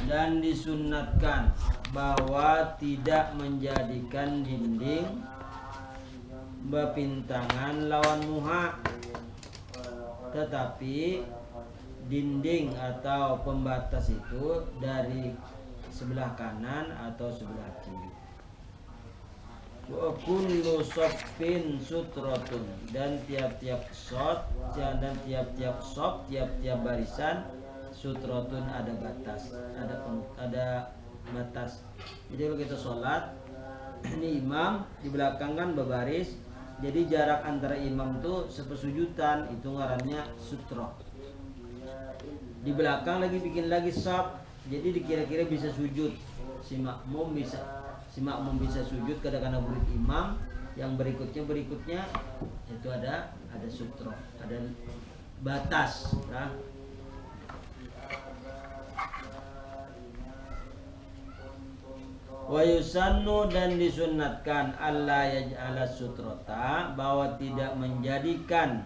Dan disunnatkan bahwa tidak menjadikan dinding bepintangan lawan muha, tetapi dinding atau pembatas itu dari sebelah kanan atau sebelah kiri. Wa kullu saffin sutratun, dan tiap-tiap shot dan tiap-tiap shot, tiap-tiap barisan sutratun ada batas, ada batas. Jadi kalau kita sholat, ini imam di belakang kan berbaris, jadi jarak antara imam tuh sepersujudan, itu ngarannya sutra. Di belakang lagi bikin lagi shaf, jadi dikira-kira bisa sujud, si makmum bisa sujud kadang-kadang murid imam. Yang berikutnya itu ada sutra, ada batas, nah. Wa yusannu, dan disunnatkan alla yaj'ala sutrata, bahwa tidak menjadikan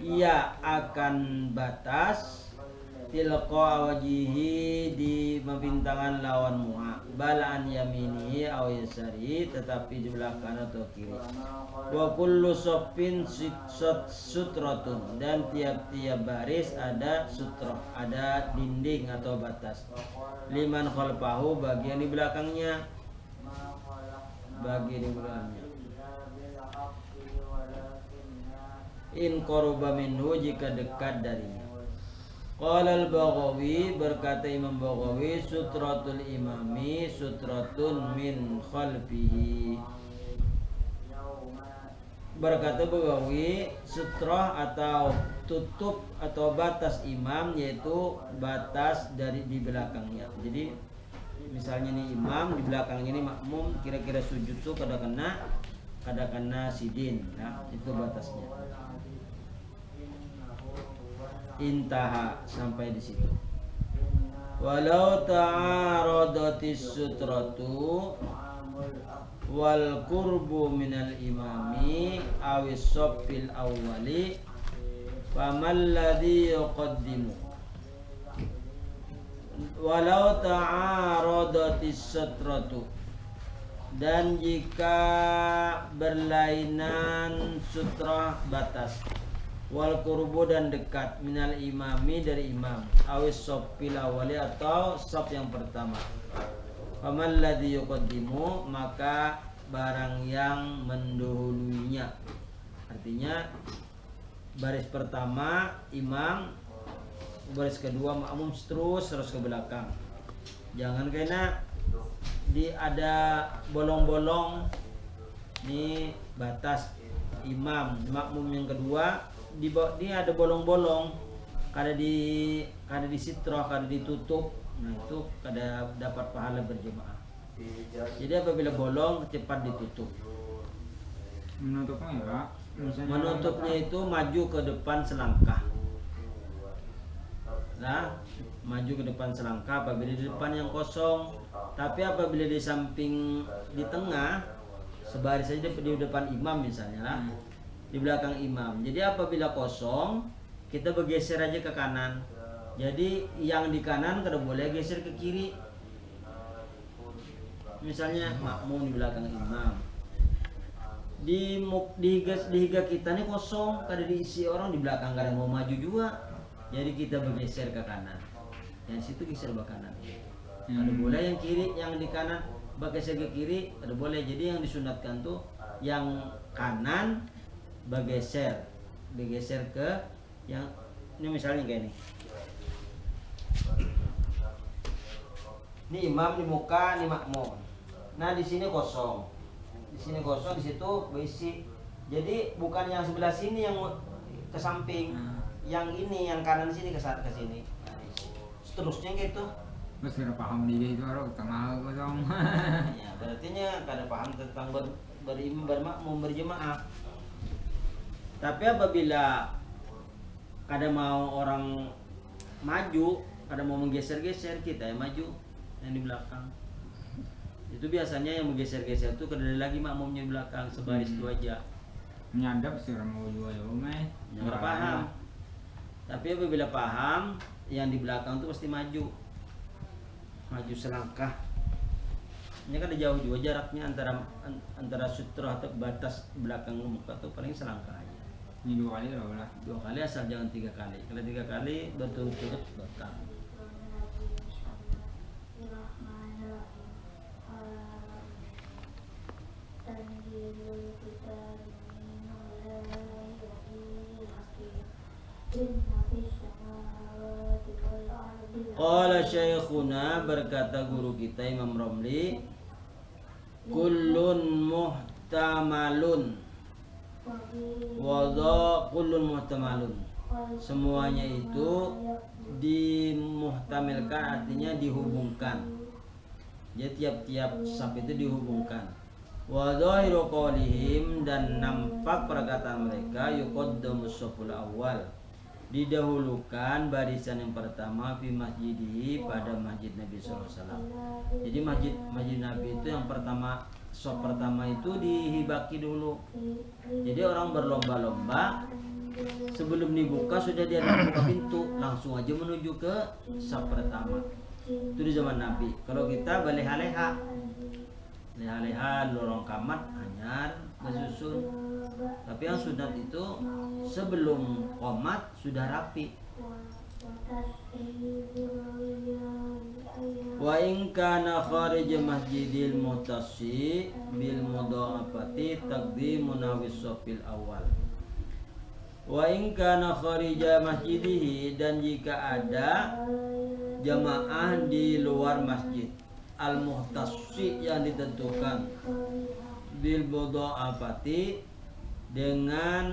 ia akan batas tilqa wajihi, di membintangan lawan muha, bal an yaminihi aw yasari, tetapi di belakang atau kiri. Wa kullu saffin sutratun, dan tiap-tiap baris ada sutra, ada dinding atau batas. Liman khalfahu, bagian di belakangnya, in qaruba minhu, jika dekat darinya. Qala al-Baghawi, berkata Imam Baghawi, sutratul imami sutratun min khalfihi. Berkata Baghawi, sutrah atau tutup atau batas imam yaitu batas dari di belakangnya. Jadi misalnya nih imam, di belakangnya ini makmum, kira-kira sujud tuh kada kena sidin, nah itu batasnya. Intaha, sampai di situ. Walau ta'aradatis sutratu wal qurbu minal imami awis soffil awwali famal ladhi yuqaddimu. Walau ta'aradatis sutratu, dan jika berlainan sutra batas, wal qurbu, dan dekat, minal imami, dari imam, awis soffil awwali, atau sof yang pertama, famal ladhi yuqaddimu, maka barang yang mendahulunya. Artinya baris pertama imam, baris kedua makmum, terus ke belakang. Jangan kena ada bolong-bolong, ini batas imam, makmum yang kedua di ada bolong-bolong, kada di sitroh, kada ditutup. Nah itu kada dapat pahala berjemaah. Jadi apabila bolong cepat ditutup. Menutupnya ya, menutupnya itu maju ke depan selangkah. Nah, maju ke depan selangkah apabila di depan yang kosong. Tapi apabila di samping, di tengah, sebaris saja di depan imam misalnya lah, di belakang imam. Jadi apabila kosong, kita bergeser aja ke kanan. Jadi yang di kanan kada boleh geser ke kiri. Misalnya makmum di belakang imam, di higa kita ini kosong, kada diisi orang, di belakang kada mau maju juga. Jadi kita bergeser ke kanan. Yang situ geser ke kanan. Ada boleh yang kiri, yang di kanan bergeser ke kiri, ada boleh. Jadi yang disunatkan tuh yang kanan bergeser ke yang ini, misalnya kayak ini. Ini imam di muka, ini makmum. Nah di sini kosong, di situ berisi. Jadi bukan yang sebelah sini yang ke samping, yang ini yang kanan sini ke sini. Nah, seterusnya gitu. Mas kira paham dia itu orang tengah kosong. Ya berarti kada paham tentang bermakmum berjemaah. Tapi apabila kada mau orang maju, kada mau menggeser-geser, kita yang maju, yang di belakang. Itu biasanya yang menggeser-geser itu kada lagi makmumnya di belakang, sebaris itu aja. Nyadap sih orang mau jual rumah. Nggak paham. Tapi apabila paham, yang di belakang itu pasti maju. maju selangkah. Ini kan jauh juga jaraknya antara sutra atau batas belakang muka tuh paling selangkah aja. Ini 2 kali lah. 2 kali asal jangan 3 kali. Kalau 3 kali berturut-turut batal. Qala syekhuna, berkata guru kita Imam Romli, kullun muhtamalun kullun muhtamalun, semuanya itu dimuhtamilkan, artinya dihubungkan. Jadi tiap-tiap sab itu dihubungkan. Wa dhahiru qaulihim, dan nampak perkataan mereka, yuqaddamus shaful awal, didahulukan barisan yang pertama fi masjidihi, pada masjid Nabi SAW. Jadi masjid Nabi itu yang pertama, shaf pertama itu dihibaki dulu. Jadi orang berlomba-lomba sebelum dibuka sudah dia buka pintu, langsung aja menuju ke shaf pertama. Itu di zaman Nabi. Kalau kita baleha-leha, lorong kamat hanyar bersusun. Tapi yang sunat itu sebelum qomat sudah rapi. Wa in kana kharij masjidil muhtasi bil mudha'afati taqdimun nawis safil awal. Wa in kana kharij masjidihi, dan jika ada jamaah di luar masjid al muhtasi yang ditentukan bil mudha'afati, dengan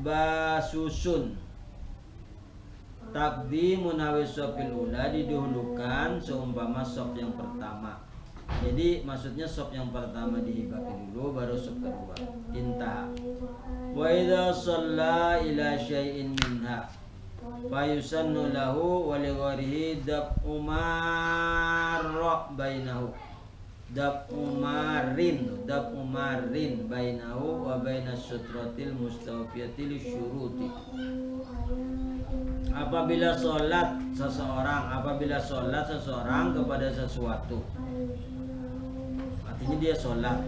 basusun, taqdimun nawis safil ula, didahulukan seumpama shaf yang pertama. Jadi maksudnya shaf yang pertama dihibaki dulu, baru shaf kedua. Intah. Wa idza shalla ila syai'in minha fayusannu lahu wa li ghairihi dab'u marra bainahu, dab'u marin bainahu wa bainas sutratil mustawfiyati lisyuruti. Apabila sholat seseorang kepada sesuatu, artinya dia sholat,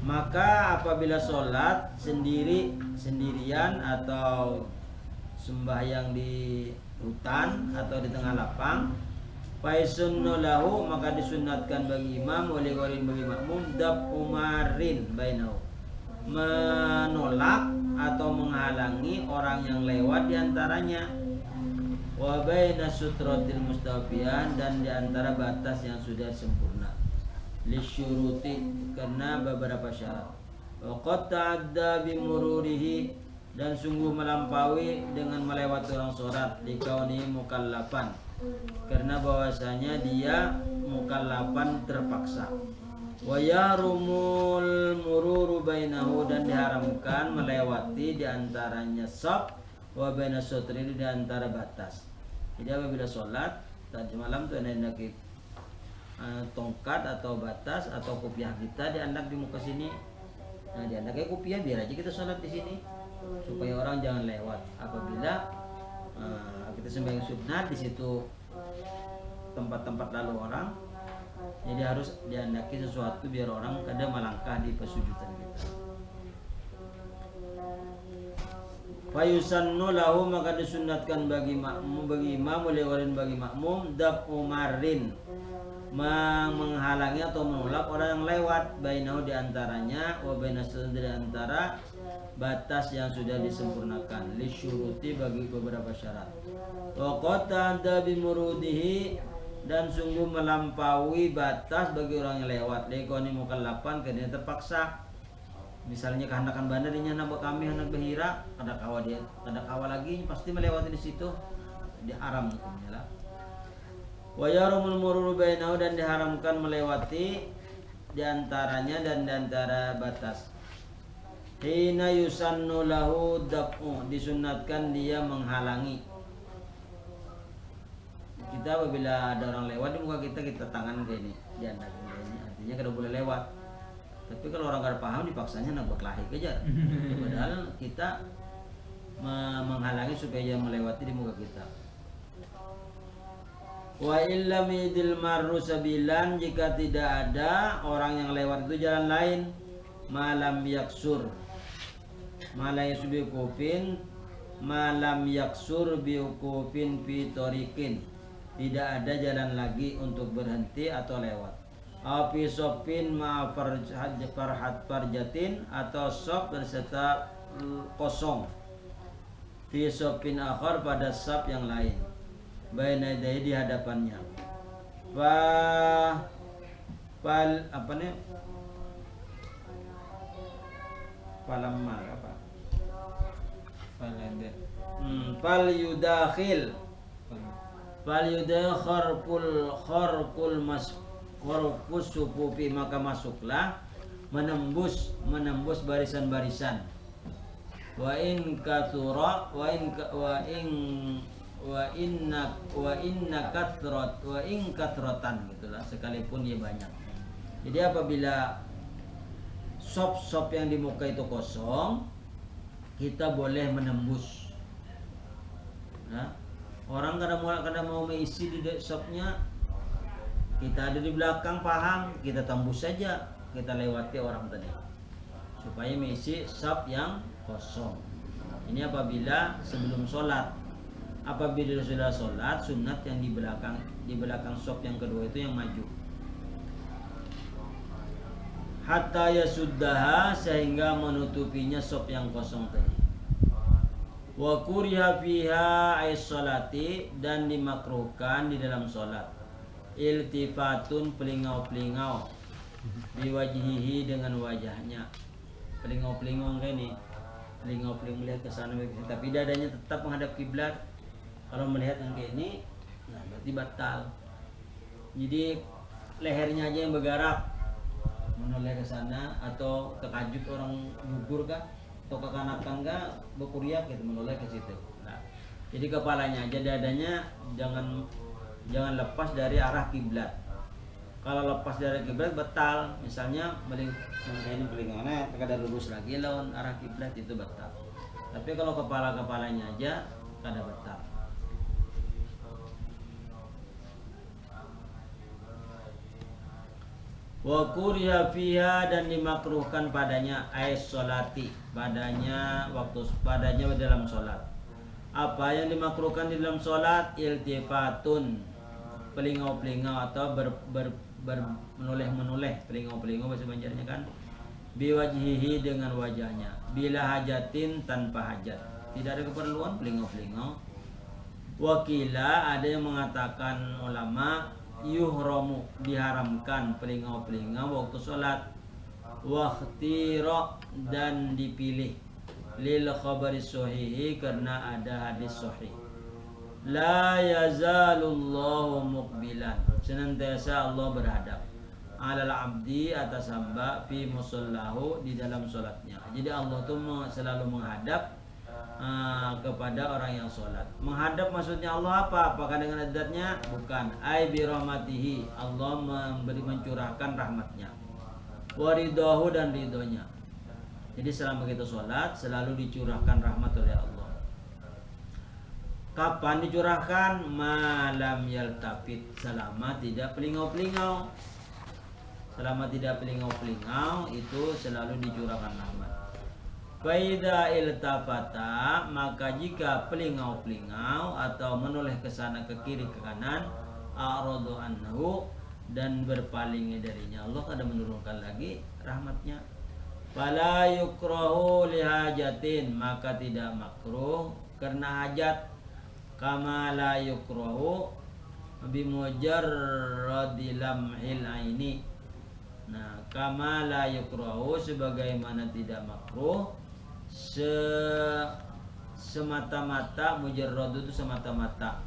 maka apabila sholat sendirian atau sembahyang di hutan atau di tengah lapang, faisunnu lahu, maka disunatkan bagi imam, wali warin bagi makmum, dab'u marin bainahu, menolak atau menghalangi orang yang lewat diantaranya, wa bainas sutratil mustawfiyah, dan diantara batas yang sudah sempurna, lisyuruti, karena beberapa syarat, wa qad ta'adda bimururihi, dan sungguh melampaui dengan melewati orang sholat, likauni mukallafan, karena bahwasanya dia mukallafan terpaksa. Wa yarumul mururu bainahu, dan diharamkan melewati diantaranya shaf, wa bainas sutri, diantara batas. Jadi apabila sholat tadi malam tuh hendak tongkat atau batas atau kopiah kita diandak di muka sini. Nah diandaknya kopiah, biar aja kita sholat di sini supaya orang jangan lewat. Apabila kita sembahyang sunat di situ tempat-tempat lalu orang, jadi harus diandaki sesuatu biar orang kada melangkah di pesujudan kita. Fayusannu lahu, maka disunatkan bagi makmum, bagi imam, oleh warin bagi makmum, dab'u marin, menghalangi atau menolak orang yang lewat, bainahu diantaranya, wa bainas diantara batas yang sudah disempurnakan, lisyuruti bagi beberapa syarat. Wa qad ta'adda bimurudihi, dan sungguh melampaui batas bagi orang yang lewat, lekoni mukallafan, karena terpaksa. Misalnya kehendakan bandar ini anak kami anak Bahira, ada kawal dia, ada kawal lagi pasti melewati di situ, diharam hukumnya lah. Wa yarumul mururu bainahu, dan diharamkan melewati diantaranya dan diantara batas. Hina yusannu lahu dab'u, disunatkan dia menghalangi. Kita apabila ada orang lewat di muka kita tangan kayak ini, diandakin kayak ini, artinya kada boleh lewat. Tapi kalau orang kada paham dipaksanya nak berkelahi aja. Padahal kita menghalangi supaya dia melewati di muka kita. Wa illam yidil marru sabilan, jika tidak ada orang yang lewat itu jalan lain, malam yaksur, malam yusbikupin, malam yaksur biukupin fitorikin, tidak ada jalan lagi untuk berhenti atau lewat. Api sopin farhat farjatin, atau sop berserta kosong, fi sopin akhar, pada sop yang lain, baina yadayhi, di hadapannya. Apa nih? Palamma apa? Fal yudakhil kharqul kharqus sufufi, maka masuklah menembus barisan-barisan. Wa in kathura wa inna kathrotan, gitulah, sekalipun dia banyak. Jadi apabila sop yang di muka itu kosong, kita boleh menembus. Nah, orang kadang mau mengisi di sopnya, kita ada di belakang, paham, kita tembus saja, kita lewati orang tadi supaya mengisi sop yang kosong. Ini apabila sebelum sholat. Apabila sudah sholat, sunat yang di belakang sop yang kedua itu yang maju. Hatta yasuddaha, sehingga menutupinya sop yang kosong tadi. Wa kuriha fiha ais sholati, dan dimakruhkan di dalam sholat iltifatun, pelingau-pelingau, biwajhihi, dengan wajahnya. Pelingau-pelingau kayak ini, pelingau-pelingau melihat ke sana, tapi dadanya tetap menghadap kiblat. Kalau melihat yang kayak ini, nah berarti batal. Jadi lehernya aja yang bergerak, menoleh ke sana, atau kekajut orang gugur kah, atau kekanakan kah, berkuriak gitu, menoleh ke situ. Nah, jadi kepalanya aja, dadanya jangan lepas dari arah kiblat. Kalau lepas dari kiblat batal. Misalnya ini pelingauannya kada lurus lagi lawan arah kiblat, itu batal. Tapi kalau kepalanya aja kada batal. Wa kuriha fiha, dan dimakruhkan padanya ais sholati, padanya dalam sholat. Apa yang dimakruhkan di dalam sholat? Iltifatun, pelingau-pelingau, atau menoleh, pelingau-pelingau bahasa Banjarnya kan, biwajhihi, dengan wajahnya, bila hajatin, tanpa hajat, tidak ada keperluan pelingau-pelingau. Wakila, ada yang mengatakan ulama, yuhramu, diharamkan pelingau-pelingau waktu sholat. Wakhtiro, dan dipilih, lil khabari sohihi, karena ada hadis sohih. La yazalullahu muqbilan, senantiasa Allah berhadap, alal abdi, atas hamba, fi musallahu, di dalam sholatnya. Jadi Allah tuh selalu menghadap kepada orang yang sholat. Menghadap maksudnya Allah apa? Apakah dengan adatnya? Bukan. Ai bi rahmatihi, Allah mencurahkan rahmatnya. Waridahu, dan ridhonya. Jadi selama kita sholat selalu dicurahkan rahmat oleh Allah. Kapan dicurahkan? Malam yaltafit, selama tidak pelingau-pelingau. Selama tidak pelingau-pelingau, itu selalu dicurahkan rahmat. Faida iltafata, maka jika pelingau-pelingau atau menoleh ke sana, ke kiri, ke kanan, a'radu anhu, dan berpaling darinya, Allah akan menurunkan lagi rahmatnya. Fala yukrahu lihajatin, maka tidak makruh karena hajat. Kama la yukrahu bimujarradi lamhil aini. Nah, kama la yukrahu, sebagaimana tidak makruh semata-mata, mujarrad itu semata-mata,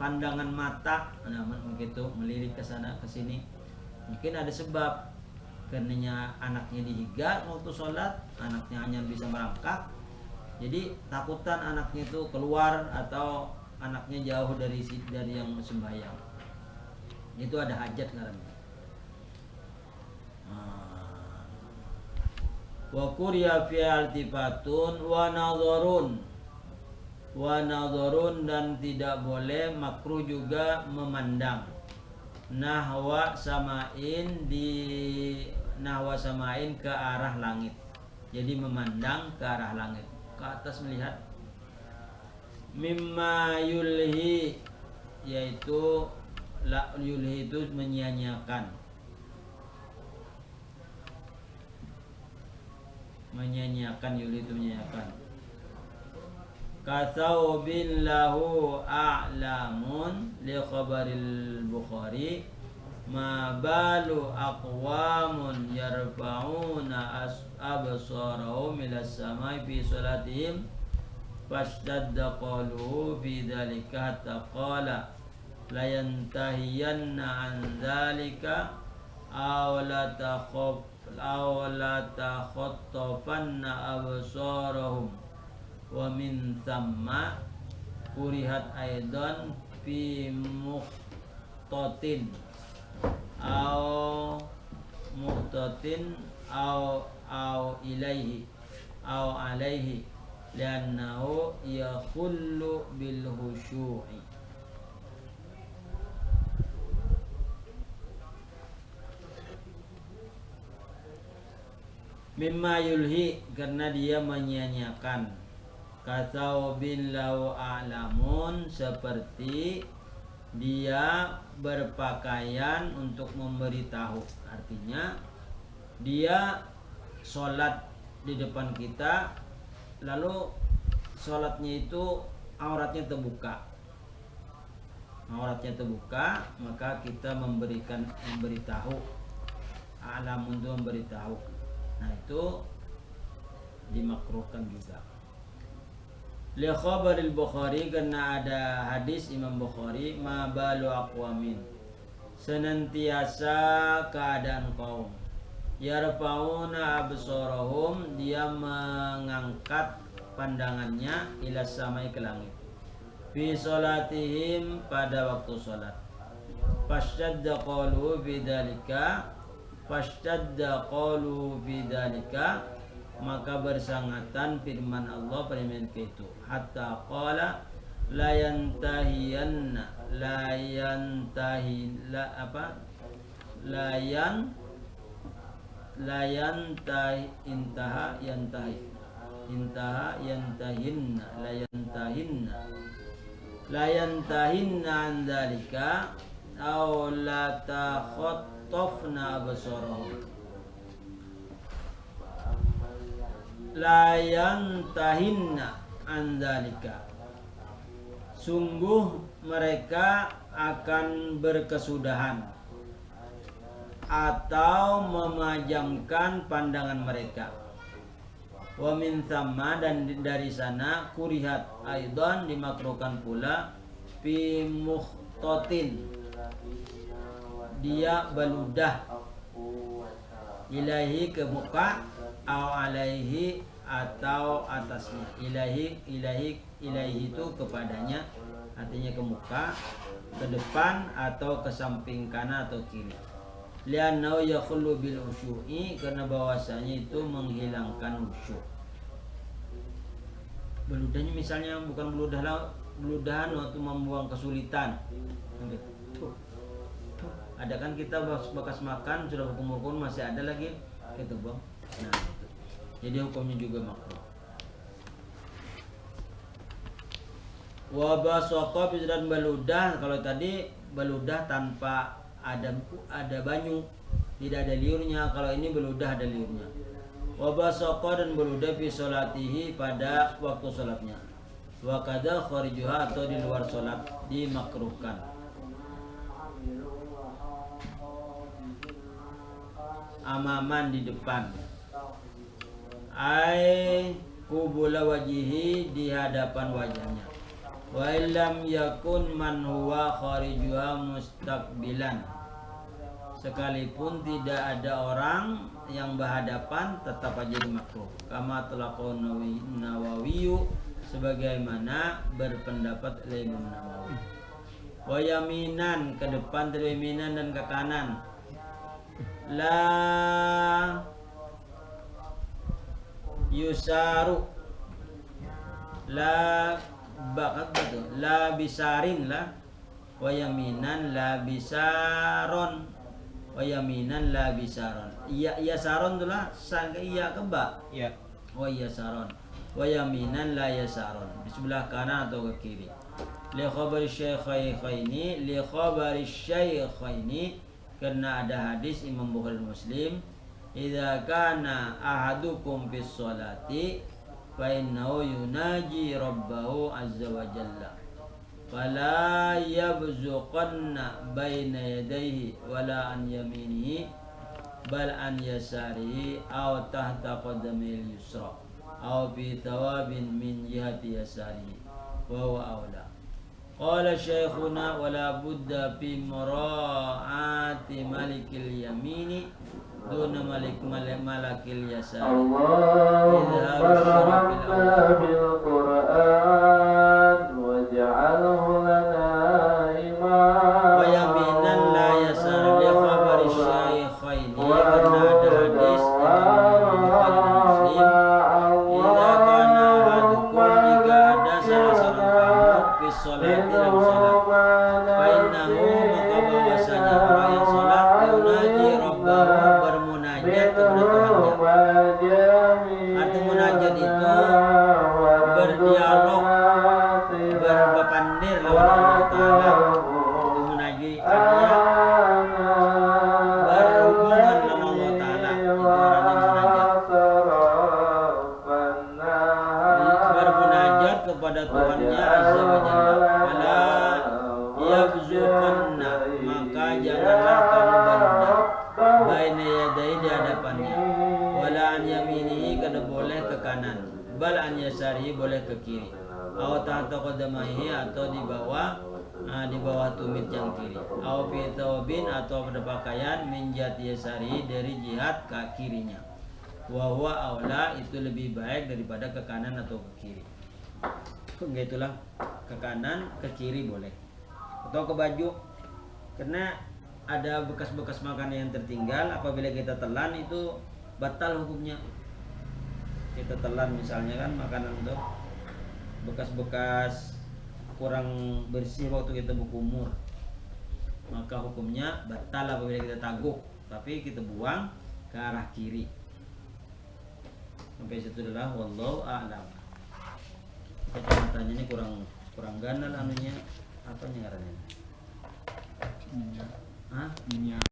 pandangan mata, nah begitu, melirik ke sana ke sini. Mungkin ada sebab, karenanya anaknya dihiga waktu sholat, anaknya hanya bisa merangkak, jadi takutan anaknya itu keluar, atau anaknya jauh dari yang sembahyang, itu ada hajat ngarannya. Wa kuriya fi altifatun wa nadharun, wa nadharun dan tidak boleh makruh juga memandang nahwa samain ke arah langit. Jadi memandang ke arah langit, ke atas melihat. Mimma yulhi, yaitu yulhi itu menyia-nyiakan, yulhi itu menyia-nyiakan. Katsaubin lahu a'lamun li khabaril Bukhari ma balu aqwamun yarfa'una absarahum ila samai fi salatihim fashtadda qaluhu fi dhalika hatta qala la yantahiyanna an dhalika aw la takhattafanna absarahum wa min thamma kurihat aidan fi muqtatin au ilaihi au alaihi liannahu yakhullu bil khusyu'i. Mimma yulhi, karena dia menyia-nyiakan. Katsaubin lau a'lamun, seperti dia berpakaian untuk memberitahu. Artinya dia sholat di depan kita, lalu sholatnya itu auratnya terbuka, maka kita memberitahu. A'lamun itu memberitahu. Nah itu dimakruhkan juga. Li khabaril Bukhari, karena ada hadis Imam Bukhari, ma balu aqwamin, senantiasa keadaan kaum, yarfauna absarahum, dia mengangkat pandangannya, ila samai, ke langit, fi salatihim, pada waktu salat. Fashtadda qalu bidzalika, maka bersangatan firman Allah pada itu, hatta qala la yantahiyanna, la yantahinna an dzalika aw la takhattafna absarahum. La yantahinna an dzalika, sungguh mereka akan berkesudahan atau memajamkan pandangan mereka. Wa min thamma, dan dari sana, kurihat aidan, dimakruhkan pula, fi mukhtatin, dia beludah, ilahi, ke muka, au alaihi, atau atasnya. Ilahi itu kepadanya, artinya ke muka, ke depan, atau ke samping kanan atau kiri. Li'annahu yakhullu bil khusyu'i, karena bahwasanya itu menghilangkan khusyuk. Beludahnya misalnya bukan beludahan waktu membuang kesulitan. Ada kan kita bekas makan sudah hukum masih ada lagi gitu bang. Nah itu. Jadi hukumnya juga makruh. Wa basaqa, dan beludah, kalau tadi beludah tanpa ada banyu, tidak ada liurnya. Kalau ini beludah ada liurnya. Wa basaqa, dan beludah fi sholatihi, pada waktu sholatnya. Wa kadza kharijuha, atau di luar sholat, dimakruhkan. Amaman, di depan, ai kubula wajihi, di hadapan wajahnya. Wa illam yakun man huwa kharijuha mustaqbilan, sekalipun tidak ada orang yang berhadapan, tetap aja dimakruh. Kama talaqahu Nawawi, sebagaimana berpendapat Imam Nawawi. Wa yaminan, ke depan, dari yaminan, dan ke kanan. La yusaru, la bakat betul la bisarin lah wa yaminan la bisaron wa yaminan la bisaron iya saron tu lah sang iya ke ba Ya. wa iya saron wa yaminan la yasaron di sebelah kanan atau ke kiri li khabari syaikhaini karena ada hadis Imam Bukhari Muslim idza kana ahadukum fis sholati fa innahu yunaji rabbahu azza wa jalla fala yabzuqanna baina yadayhi wala an yaminihi bal an yasarihi aw tahta qadamil yusra aw bi thawabin min jihati yasarihi wa huwa aula qala syekhuna wala budda fi mura'ati malikil yamini duna malakil yasari Allahumma rabbana bil Qur'an waj'alhu lana imama wa yaminan la yasar li khabari syaikhaini karena ada hadis Imam Bukhari dan Muslim idza kana ahadukum jika ada salah seorang kamu fi sholati dalam salat fa innahu maka bahwasanya orang yang salat yunaji rabbahu bermunajat kepada Tuhannya. Arti munajat itu berdialog, berpandir lawan Allah Ta'ala. Itu munajiatnya berhubungan dengan Allah Ta'ala. Itu orang yang munajat. Bermunajat kepada Tuhannya Azza wa Jalla. Wala yabzuqanna, maka janganlah kamu berudak baina yadai di hadapannya. Wala an yaminihi, kada boleh ke kanan. Bal an yasarihi, boleh ke kiri. Aw tahta qadamaihi, atau di bawah tumit yang kiri. Aw fi thawbin, atau pada pakaian min jihati yasarihi, dari jihad ke kirinya. Wa huwa aula, itu lebih baik daripada ke kanan atau ke kiri. Begitulah, ke kanan ke kiri boleh, atau ke baju, karena ada bekas-bekas makanan yang tertinggal. Apabila kita telan itu batal hukumnya. Kita telan misalnya kan makanan itu bekas-bekas kurang bersih waktu kita berkumur, maka hukumnya batal apabila kita taguk, tapi kita buang ke arah kiri. Sampai situ adalah wallahu a'lam. Kacamatanya ini kurang ganal anunya, apa ngarannya? Minyak. Hah? Minyak.